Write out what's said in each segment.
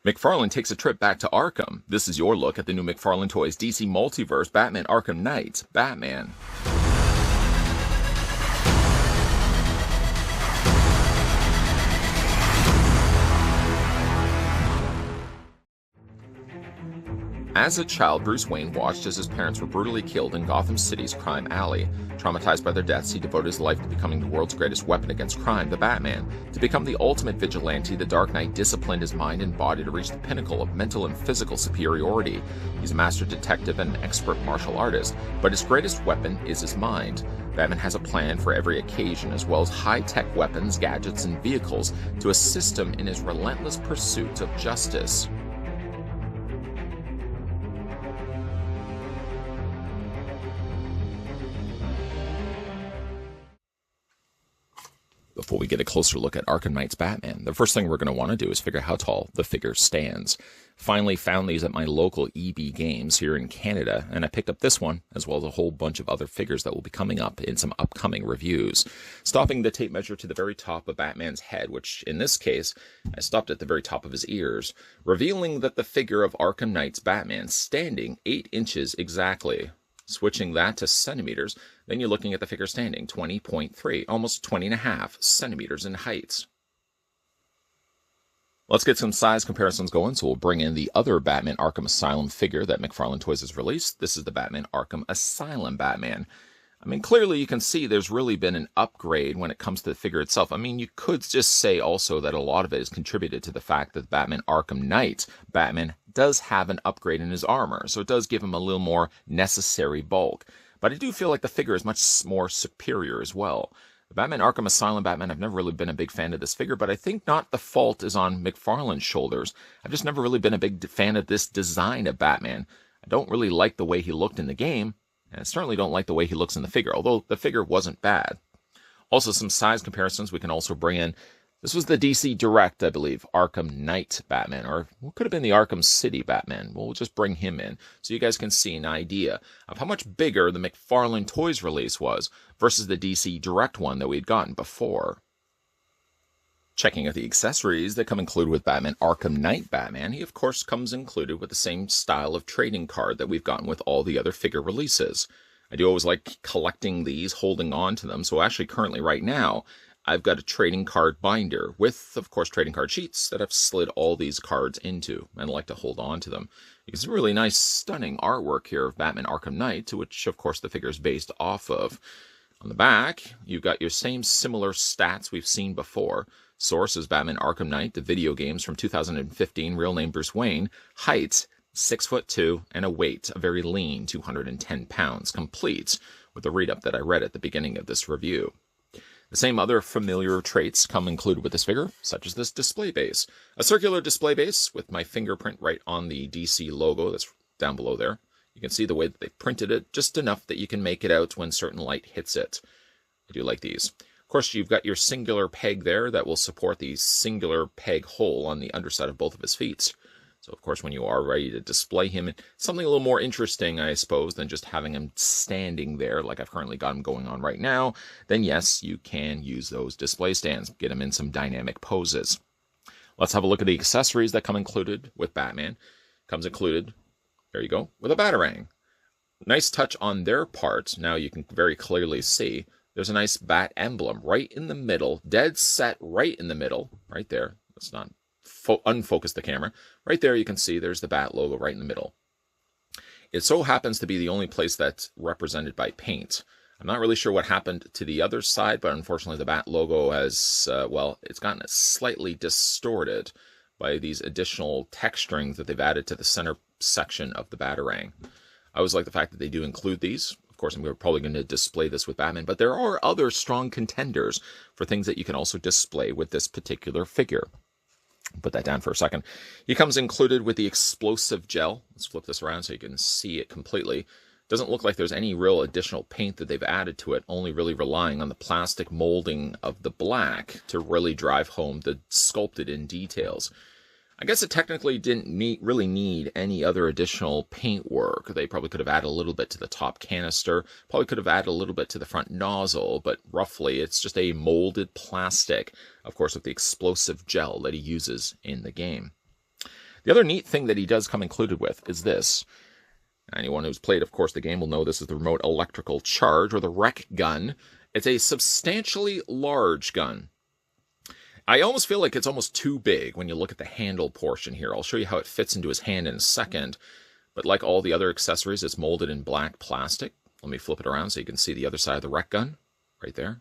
McFarlane takes a trip back to Arkham. This is your look at the new McFarlane Toys DC Multiverse Batman Arkham Knight Batman. As a child, Bruce Wayne watched as his parents were brutally killed in Gotham City's crime alley. Traumatized by their deaths, he devoted his life to becoming the world's greatest weapon against crime, the Batman. To become the ultimate vigilante, the Dark Knight disciplined his mind and body to reach the pinnacle of mental and physical superiority. He's a master detective and an expert martial artist, but his greatest weapon is his mind. Batman has a plan for every occasion, as well as high-tech weapons, gadgets, and vehicles to assist him in his relentless pursuit of justice. Before we get a closer look at Arkham Knight's Batman, the first thing we're going to want to do is figure out how tall the figure stands. Finally found these at my local EB Games here in Canada, and I picked up this one, as well as a whole bunch of other figures that will be coming up in some upcoming reviews. Stopping the tape measure to the very top of Batman's head, which in this case, I stopped at the very top of his ears, revealing that the figure of Arkham Knight's Batman standing 8 inches exactly. Switching that to centimeters, then you're looking at the figure standing 20.3, almost 20.5 centimeters in height. Let's get some size comparisons going, so we'll bring in the other Batman Arkham Asylum figure that McFarlane Toys has released. This is the Batman Arkham Asylum Batman. I mean, clearly you can see there's really been an upgrade when it comes to the figure itself. I mean, you could just say also that a lot of it is contributed to the fact that Batman Arkham Knight Batman does have an upgrade in his armor, so it does give him a little more necessary bulk. But I do feel like the figure is much more superior as well. The Batman Arkham Asylum Batman, I've never really been a big fan of this figure, but I think not the fault is on McFarlane's shoulders. I've just never really been a big fan of this design of Batman. I don't really like the way he looked in the game, and I certainly don't like the way he looks in the figure, although the figure wasn't bad. Also, some size comparisons we can also bring in. This was the DC Direct, I believe, Arkham Knight Batman, or what could have been the Arkham City Batman. We'll just bring him in so you guys can see an idea of how much bigger the McFarlane Toys release was versus the DC Direct one that we'd gotten before. Checking out the accessories that come included with Batman Arkham Knight Batman, he of course comes included with the same style of trading card that we've gotten with all the other figure releases. I do always like collecting these, holding on to them, so actually currently right now, I've got a trading card binder with, of course, trading card sheets that I've slid all these cards into, and I like to hold on to them. It's a really nice, stunning artwork here of Batman Arkham Knight, to which, of course, the figure is based off of. On the back, you've got your same similar stats we've seen before. Source is Batman Arkham Knight, the video games from 2015, real name Bruce Wayne. Height, 6'2", and a weight, a very lean 210 pounds, complete with the read-up that I read at the beginning of this review. The same other familiar traits come included with this figure, such as this display base. A circular display base with my fingerprint right on the DC logo that's down below there. You can see the way that they printed it, just enough that you can make it out when certain light hits it. I do like these. Of course, you've got your singular peg there that will support the singular peg hole on the underside of both of his feet. So, of course, when you are ready to display him, something a little more interesting, I suppose, than just having him standing there like I've currently got him going on right now, then yes, you can use those display stands, get him in some dynamic poses. Let's have a look at the accessories that come included with Batman. Comes included, there you go, with a Batarang. Nice touch on their part. Now you can very clearly see there's a nice bat emblem right in the middle, dead set right in the middle, right there. Let's not unfocus the camera. Right there you can see there's the bat logo right in the middle. It so happens to be the only place that's represented by paint. I'm not really sure what happened to the other side, but unfortunately the bat logo has, well, it's gotten slightly distorted by these additional texturing that they've added to the center section of the Batarang. I always like the fact that they do include these. Of course, I'm probably going to display this with Batman, but there are other strong contenders for things that you can also display with this particular figure. Put that down for a second. He comes included with the explosive gel. Let's flip this around so you can see it completely. Doesn't look like there's any real additional paint that they've added to it, only really relying on the plastic molding of the black to really drive home the sculpted in details. I guess it technically didn't really need any other additional paint work. They probably could have added a little bit to the top canister, probably could have added a little bit to the front nozzle, but roughly it's just a molded plastic, of course with the explosive gel that he uses in the game. The other neat thing that he does come included with is this. Anyone who's played, of course, the game will know this is the remote electrical charge, or the rec gun. It's a substantially large gun. I almost feel like it's almost too big when you look at the handle portion here. I'll show you how it fits into his hand in a second. But like all the other accessories, it's molded in black plastic. Let me flip it around so you can see the other side of the rec gun right there.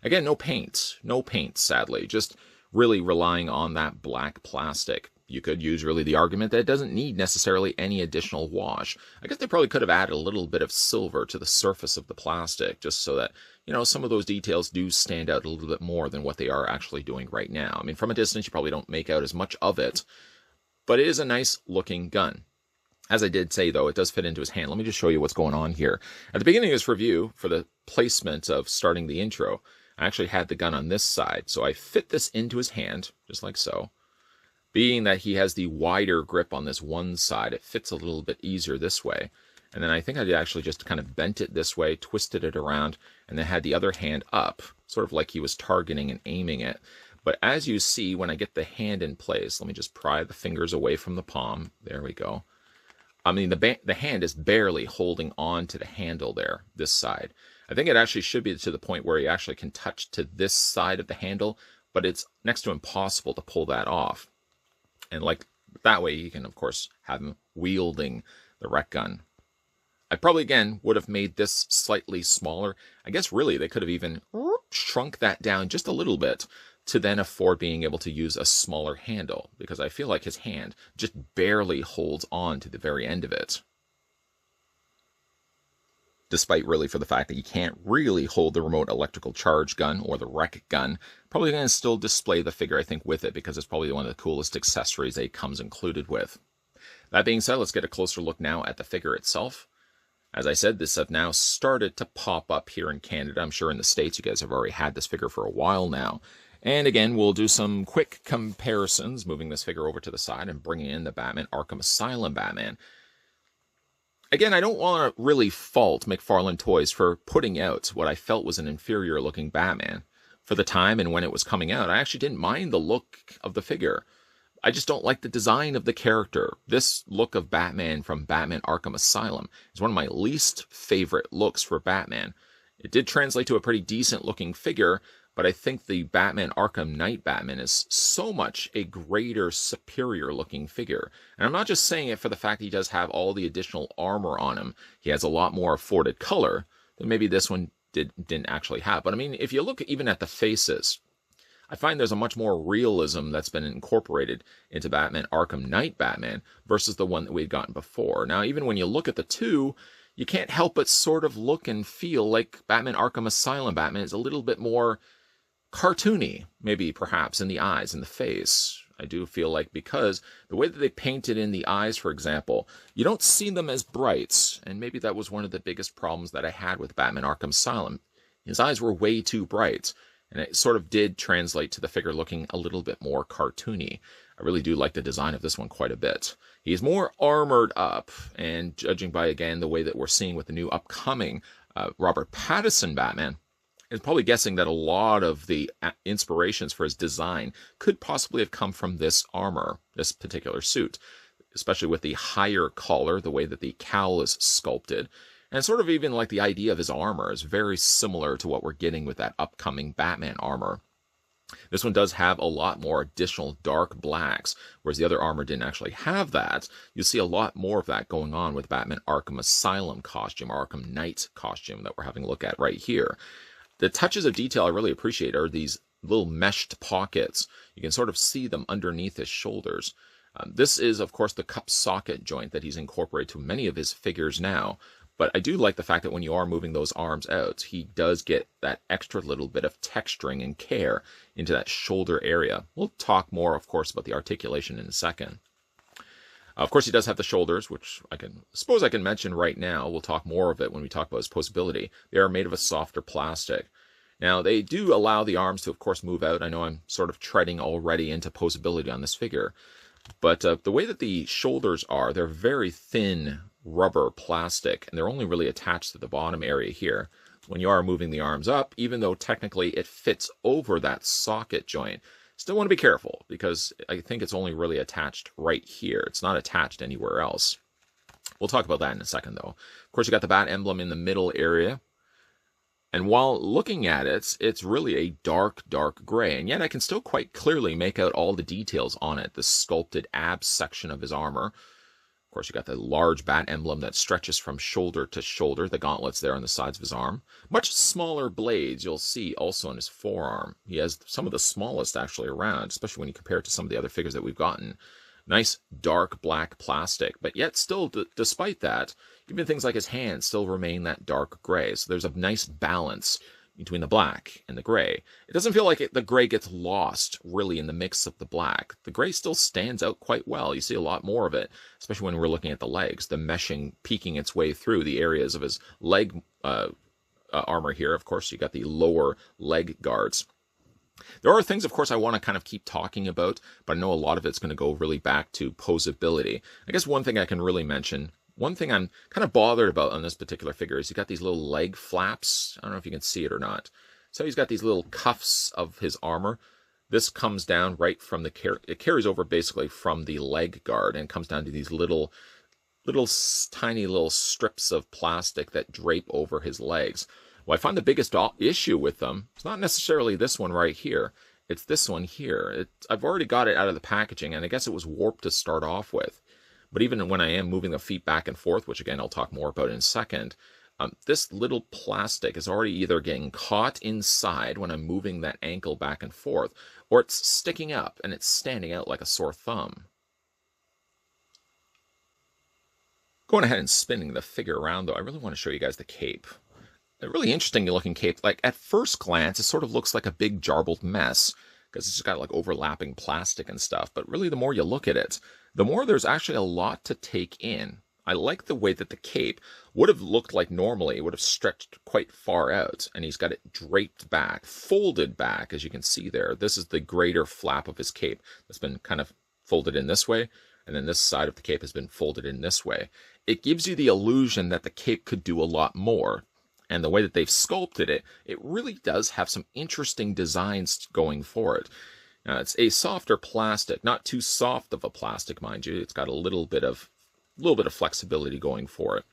Again, no paint. No paint, sadly. Just really relying on that black plastic. You could use really the argument that it doesn't need necessarily any additional wash. I guess they probably could have added a little bit of silver to the surface of the plastic, just so that, you know, some of those details do stand out a little bit more than what they are actually doing right now. I mean, from a distance, you probably don't make out as much of it, but it is a nice looking gun. As I did say, though, it does fit into his hand. Let me just show you what's going on here. At the beginning of this review, for the placement of starting the intro, I actually had the gun on this side, so I fit this into his hand, just like so. Being that he has the wider grip on this one side, it fits a little bit easier this way. And then I think I actually just kind of bent it this way, twisted it around, and then had the other hand up, sort of like he was targeting and aiming it. But as you see, when I get the hand in place, let me just pry the fingers away from the palm. There we go. I mean, the hand is barely holding on to the handle there, this side. I think it actually should be to the point where you actually can touch to this side of the handle, but it's next to impossible to pull that off. And like that way, you can, of course, have him wielding the rec gun. I probably, again, would have made this slightly smaller. I guess, really, they could have even shrunk that down just a little bit to then afford being able to use a smaller handle, because I feel like his hand just barely holds on to the very end of it. Despite really for the fact that you can't really hold the remote electrical charge gun or the rec gun, probably going to still display the figure, I think, with it, because it's probably one of the coolest accessories that it comes included with. That being said, let's get a closer look now at the figure itself. As I said, this have now started to pop up here in Canada. I'm sure in the States you guys have already had this figure for a while now. And again, we'll do some quick comparisons, moving this figure over to the side and bringing in the Batman Arkham Asylum Batman. Again, I don't want to really fault McFarlane Toys for putting out what I felt was an inferior-looking Batman. For the time and when it was coming out, I actually didn't mind the look of the figure. I just don't like the design of the character. This look of Batman from Batman Arkham Asylum is one of my least favorite looks for Batman. It did translate to a pretty decent-looking figure, but I think the Batman Arkham Knight Batman is so much a greater, superior-looking figure. And I'm not just saying it for the fact that he does have all the additional armor on him. He has a lot more afforded color than maybe this one didn't actually have. But I mean, if you look even at the faces, I find there's a much more realism that's been incorporated into Batman Arkham Knight Batman versus the one that we'd gotten before. Now, even when you look at the two, you can't help but sort of look and feel like Batman Arkham Asylum Batman is a little bit more cartoony, maybe perhaps in the eyes and the face. I do feel like, because the way that they painted in the eyes, for example, you don't see them as bright, and maybe that was one of the biggest problems that I had with Batman Arkham Asylum. His eyes were way too bright, and it sort of did translate to the figure looking a little bit more cartoony. I really do like the design of this one quite a bit. He's more armored up, and judging by, again, the way that we're seeing with the new upcoming Robert Pattinson Batman, is probably guessing that a lot of the inspirations for his design could possibly have come from this armor, this particular suit, especially with the higher collar, the way that the cowl is sculpted, and sort of even like the idea of his armor is very similar to what we're getting with that upcoming Batman armor. This one does have a lot more additional dark blacks, whereas the other armor didn't actually have that. You see a lot more of that going on with Batman Arkham Asylum costume, or Arkham Knight costume that we're having a look at right here. The touches of detail I really appreciate are these little meshed pockets. You can sort of see them underneath his shoulders. This is, of course, the cup socket joint that he's incorporated to many of his figures now. But I do like the fact that when you are moving those arms out, he does get that extra little bit of texturing and care into that shoulder area. We'll talk more, of course, about the articulation in a second. Of course, he does have the shoulders, which I suppose I can mention right now. We'll talk more of it when we talk about his posability. They are made of a softer plastic. Now, they do allow the arms to, of course, move out. I know I'm sort of treading already into posability on this figure. But the way that the shoulders are, they're very thin rubber plastic, and they're only really attached to the bottom area here. When you are moving the arms up, even though technically it fits over that socket joint, Still want to be careful because I think it's only really attached right here. It's not attached anywhere else. We'll talk about that in a second, though. Of course, you got the bat emblem in the middle area. And while looking at it, it's really a dark, dark gray. And yet I can still quite clearly make out all the details on it. The sculpted abs section of his armor. Of course, you got the large bat emblem that stretches from shoulder to shoulder. The gauntlets there on the sides of his arm. Much smaller blades you'll see also on his forearm. He has some of the smallest actually around, especially when you compare it to some of the other figures that we've gotten. Nice dark black plastic, but yet still, despite that, even things like his hands still remain that dark gray. So there's a nice balance between the black and the gray. It doesn't feel like the gray gets lost really in the mix of the black. The gray still stands out quite well. You see a lot more of it, especially when we're looking at the legs, the meshing peeking its way through the areas of his leg armor here. Of course, you got the lower leg guards. There are things, of course, I want to kind of keep talking about, but I know a lot of it's going to go really back to posability. I guess one thing I can really mention, one thing I'm kind of bothered about on this particular figure is you got these little leg flaps. I don't know if you can see it or not. So he's got these little cuffs of his armor. This comes down right from it carries over basically from the leg guard and comes down to these little tiny little strips of plastic that drape over his legs. Well, I find the biggest issue with them, it's not necessarily this one right here. It's this one here. I've already got it out of the packaging, and I guess it was warped to start off with. But even when I am moving the feet back and forth, which again I'll talk more about in a second, this little plastic is already either getting caught inside when I'm moving that ankle back and forth, or it's sticking up and it's standing out like a sore thumb. Going ahead and spinning the figure around, though, I really want to show you guys the cape. A really interesting looking cape. Like at first glance, it sort of looks like a big jarbled mess because it's just got like overlapping plastic and stuff. But really, the more you look at it, the more there's actually a lot to take in. I like the way that the cape would have looked like normally. It would have stretched quite far out, and he's got it draped back, folded back, as you can see there. This is the greater flap of his cape that's been kind of folded in this way, and then this side of the cape has been folded in this way. It gives you the illusion that the cape could do a lot more. And the way that they've sculpted it, it really does have some interesting designs going for it. Now, it's a softer plastic, not too soft of a plastic, mind you. It's got a little bit of flexibility going for it.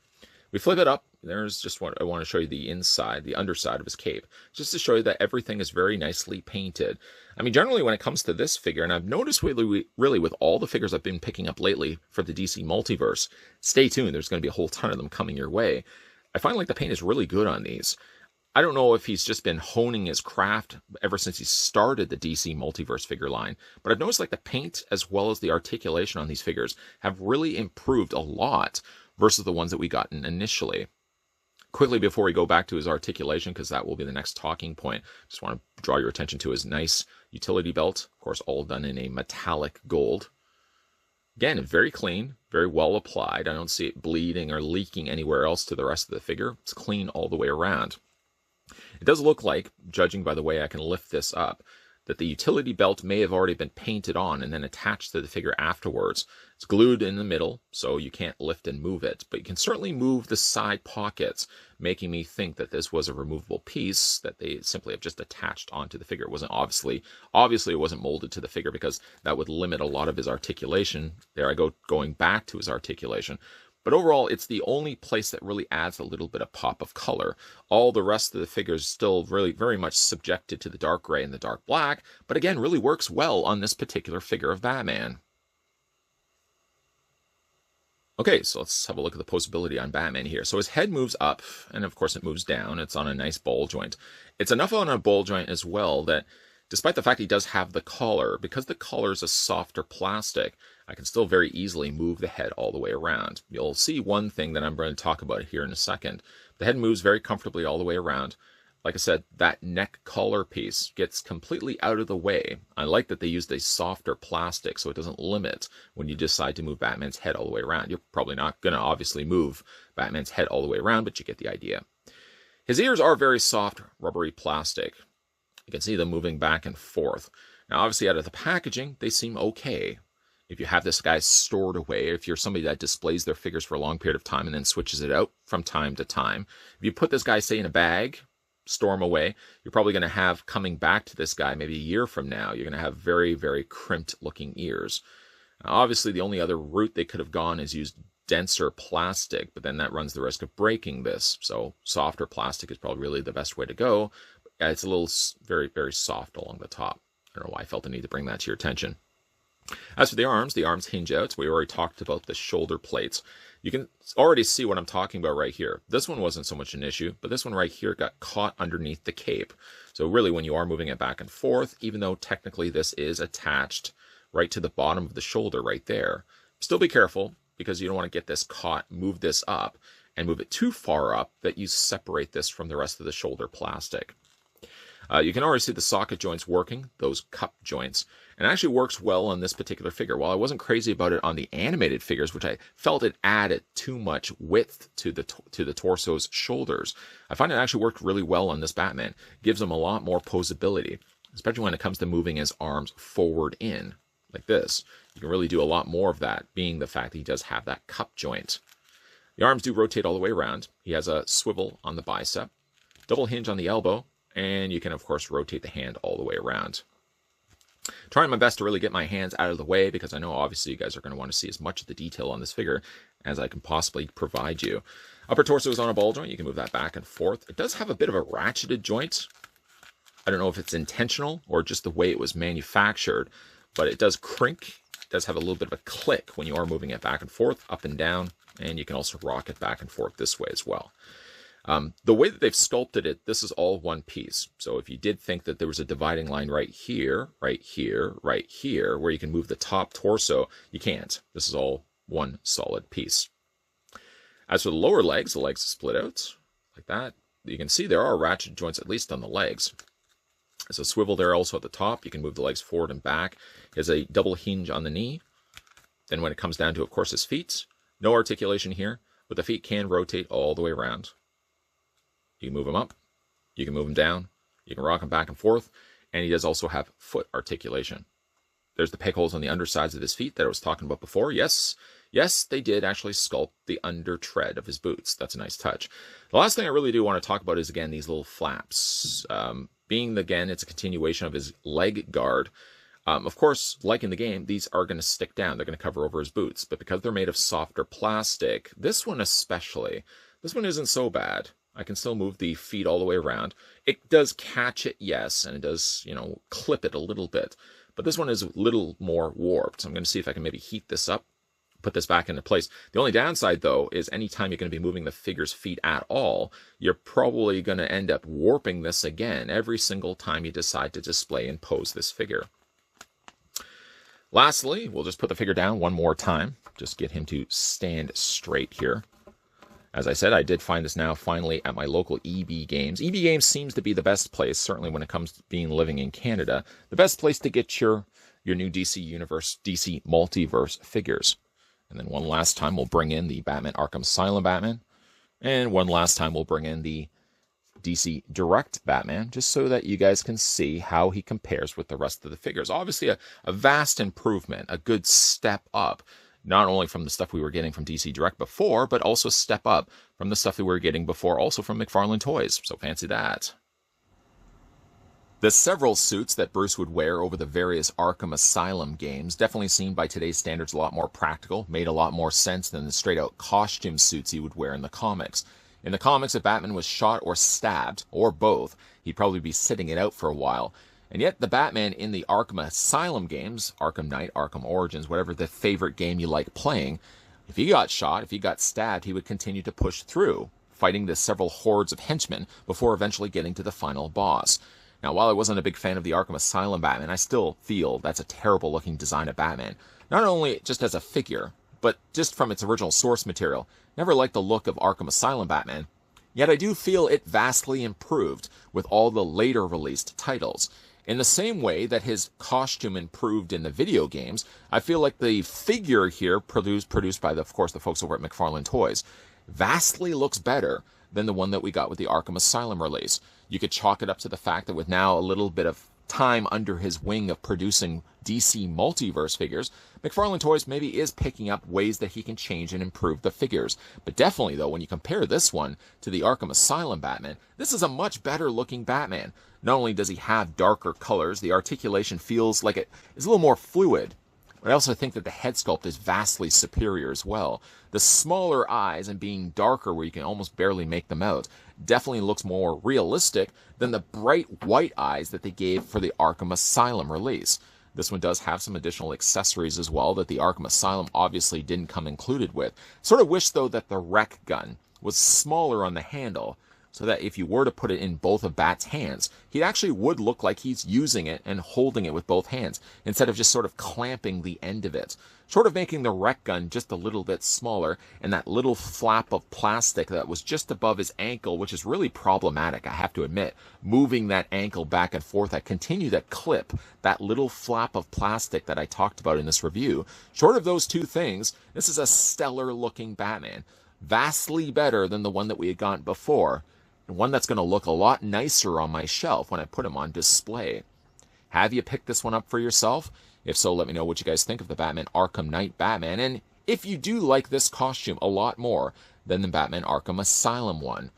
We flip it up. There's just what I want to show you the inside, the underside of his cape, just to show you that everything is very nicely painted. I mean, generally when it comes to this figure, and I've noticed really with all the figures I've been picking up lately for the DC Multiverse, stay tuned. There's going to be a whole ton of them coming your way. I find like the paint is really good on these. I don't know if he's just been honing his craft ever since he started the DC Multiverse figure line, but I've noticed like the paint as well as the articulation on these figures have really improved a lot versus the ones that we got initially. Quickly before we go back to his articulation, because that will be the next talking point, just want to draw your attention to his nice utility belt. Of course, all done in a metallic gold. Again, very clean, very well applied. I don't see it bleeding or leaking anywhere else to the rest of the figure. It's clean all the way around. It does look like, judging by the way I can lift this up, that the utility belt may have already been painted on and then attached to the figure afterwards. It's glued in the middle, so you can't lift and move it, but you can certainly move the side pockets, making me think that this was a removable piece that they simply have just attached onto the figure. It wasn't obviously it wasn't molded to the figure because that would limit a lot of his articulation. There I go, going back to his articulation. But overall, it's the only place that really adds a little bit of pop of color. All the rest of the figure is still really very much subjected to the dark gray and the dark black, but again, really works well on this particular figure of Batman. Okay, so let's have a look at the posability on Batman here. So his head moves up, and of course it moves down. It's on a nice ball joint. It's enough on a ball joint as well that despite the fact he does have the collar, because the collar is a softer plastic, I can still very easily move the head all the way around. You'll see one thing that I'm going to talk about here in a second. The head moves very comfortably all the way around. Like I said, that neck collar piece gets completely out of the way. I like that they used a softer plastic so it doesn't limit when you decide to move Batman's head all the way around. You're probably not going to obviously move Batman's head all the way around, but you get the idea. His ears are very soft, rubbery plastic. You can see them moving back and forth. Now, obviously, out of the packaging, they seem okay. If you have this guy stored away, if you're somebody that displays their figures for a long period of time and then switches it out from time to time, if you put this guy, say, in a bag, storm away, you're probably going to have, coming back to this guy maybe a year from now, you're going to have very, very crimped looking ears. Obviously, the only other route they could have gone is used denser plastic, but then that runs the risk of breaking this. So softer plastic is probably really the best way to go. It's a little very, very soft along the top. I don't know why I felt the need to bring that to your attention. As for the arms hinge out. We already talked about the shoulder plates. You can already see what I'm talking about right here. This one wasn't so much an issue, but this one right here got caught underneath the cape. So really, when you are moving it back and forth, even though technically this is attached right to the bottom of the shoulder right there, still be careful, because you don't want to get this caught. Move this up and move it too far up that you separate this from the rest of the shoulder plastic. You can already see the socket joints working, those cup joints, and it actually works well on this particular figure. While I wasn't crazy about it on the animated figures, which I felt it added too much width to the torso's shoulders, I find it actually worked really well on this Batman. It gives him a lot more posability, especially when it comes to moving his arms forward in, like this. You can really do a lot more of that, being the fact that he does have that cup joint. The arms do rotate all the way around. He has a swivel on the bicep, double hinge on the elbow, and you can, of course, rotate the hand all the way around. Trying my best to really get my hands out of the way, because I know obviously you guys are going to want to see as much of the detail on this figure as I can possibly provide you. Upper torso is on a ball joint. You can move that back and forth. It does have a bit of a ratcheted joint. I don't know if it's intentional or just the way it was manufactured, but it does crink. It does have a little bit of a click when you are moving it back and forth, up and down, and you can also rock it back and forth this way as well. The way that they've sculpted it, this is all one piece. So if you did think that there was a dividing line right here, right here, right here, where you can move the top torso, you can't. This is all one solid piece. As for the lower legs, the legs split out like that. You can see there are ratchet joints, at least on the legs. There's a swivel there also at the top. You can move the legs forward and back. There's a double hinge on the knee. Then when it comes down to, of course, his feet, no articulation here, but the feet can rotate all the way around. You can move them up, you can move them down, you can rock them back and forth, and he does also have foot articulation. There's the peg holes on the undersides of his feet that I was talking about before. Yes, they did actually sculpt the under tread of his boots. That's a nice touch. The last thing I really do want to talk about is, again, these little flaps. Again, it's a continuation of his leg guard. Of course, like in the game, these are going to stick down. They're going to cover over his boots. But because they're made of softer plastic, this one especially, this one isn't so bad. I can still move the feet all the way around. It does catch it, yes, and it does, clip it a little bit. But this one is a little more warped. So I'm going to see if I can maybe heat this up, put this back into place. The only downside, though, is anytime you're going to be moving the figure's feet at all, you're probably going to end up warping this again every single time you decide to display and pose this figure. Lastly, we'll just put the figure down one more time. Just get him to stand straight here. As I said, I did find this now finally at my local EB Games. EB Games seems to be the best place, certainly when it comes to living in Canada, the best place to get your new DC Universe, DC Multiverse figures. And then one last time, we'll bring in the Batman Arkham Asylum Batman. And one last time, we'll bring in the DC Direct Batman, just so that you guys can see how he compares with the rest of the figures. Obviously, a vast improvement, a good step up. Not only from the stuff we were getting from DC Direct before, but also step up from the stuff that we were getting before, also from McFarlane Toys. So fancy that. The several suits that Bruce would wear over the various Arkham Asylum games definitely seemed by today's standards a lot more practical, made a lot more sense than the straight-out costume suits he would wear in the comics. In the comics, if Batman was shot or stabbed, or both, he'd probably be sitting it out for a while. And yet, the Batman in the Arkham Asylum games, Arkham Knight, Arkham Origins, whatever the favorite game you like playing, if he got shot, if he got stabbed, he would continue to push through, fighting the several hordes of henchmen before eventually getting to the final boss. Now, while I wasn't a big fan of the Arkham Asylum Batman, I still feel that's a terrible-looking design of Batman. Not only just as a figure, but just from its original source material. Never liked the look of Arkham Asylum Batman. Yet I do feel it vastly improved with all the later released titles. In the same way that his costume improved in the video games, I feel like the figure here, produced by, of course, the folks over at McFarlane Toys, vastly looks better than the one that we got with the Arkham Asylum release. You could chalk it up to the fact that with now a little bit of time under his wing of producing DC Multiverse figures, McFarlane Toys maybe is picking up ways that he can change and improve the figures. But definitely, though, when you compare this one to the Arkham Asylum Batman, this is a much better looking Batman. Not only does he have darker colors, the articulation feels like it is a little more fluid. But I also think that the head sculpt is vastly superior as well. The smaller eyes and being darker where you can almost barely make them out definitely looks more realistic than the bright white eyes that they gave for the Arkham Asylum release. This one does have some additional accessories as well that the Arkham Asylum obviously didn't come included with. Sort of wish, though, that the rec gun was smaller on the handle, so that if you were to put it in both of Bat's hands, he actually would look like he's using it and holding it with both hands, instead of just sort of clamping the end of it. Sort of making the rec gun just a little bit smaller, and that little flap of plastic that was just above his ankle, which is really problematic, I have to admit. Moving that ankle back and forth, I continue to clip that little flap of plastic that I talked about in this review. Short of those two things, this is a stellar looking Batman. Vastly better than the one that we had gotten before. And one that's going to look a lot nicer on my shelf when I put him on display. Have you picked this one up for yourself? If so, let me know what you guys think of the Batman Arkham Knight Batman, and if you do like this costume a lot more than the Batman Arkham Asylum one.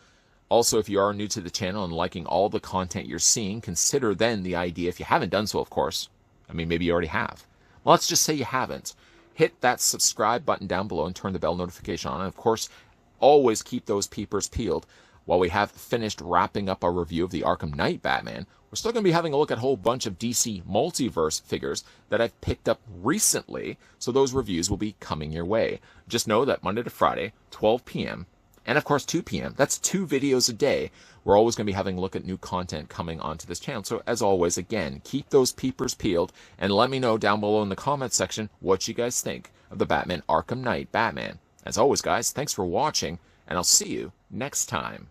Also, if you are new to the channel and liking all the content you're seeing, consider then the idea, if you haven't done so, of course. I mean, maybe you already have. Well, let's just say you haven't. Hit that subscribe button down below and turn the bell notification on. And of course, always keep those peepers peeled. While we have finished wrapping up our review of the Arkham Knight Batman, we're still going to be having a look at a whole bunch of DC Multiverse figures that I've picked up recently, so those reviews will be coming your way. Just know that Monday to Friday, 12 p.m., and of course 2 p.m., that's 2 videos a day. We're always going to be having a look at new content coming onto this channel. So as always, again, keep those peepers peeled, and let me know down below in the comments section what you guys think of the Batman Arkham Knight Batman. As always, guys, thanks for watching, and I'll see you next time.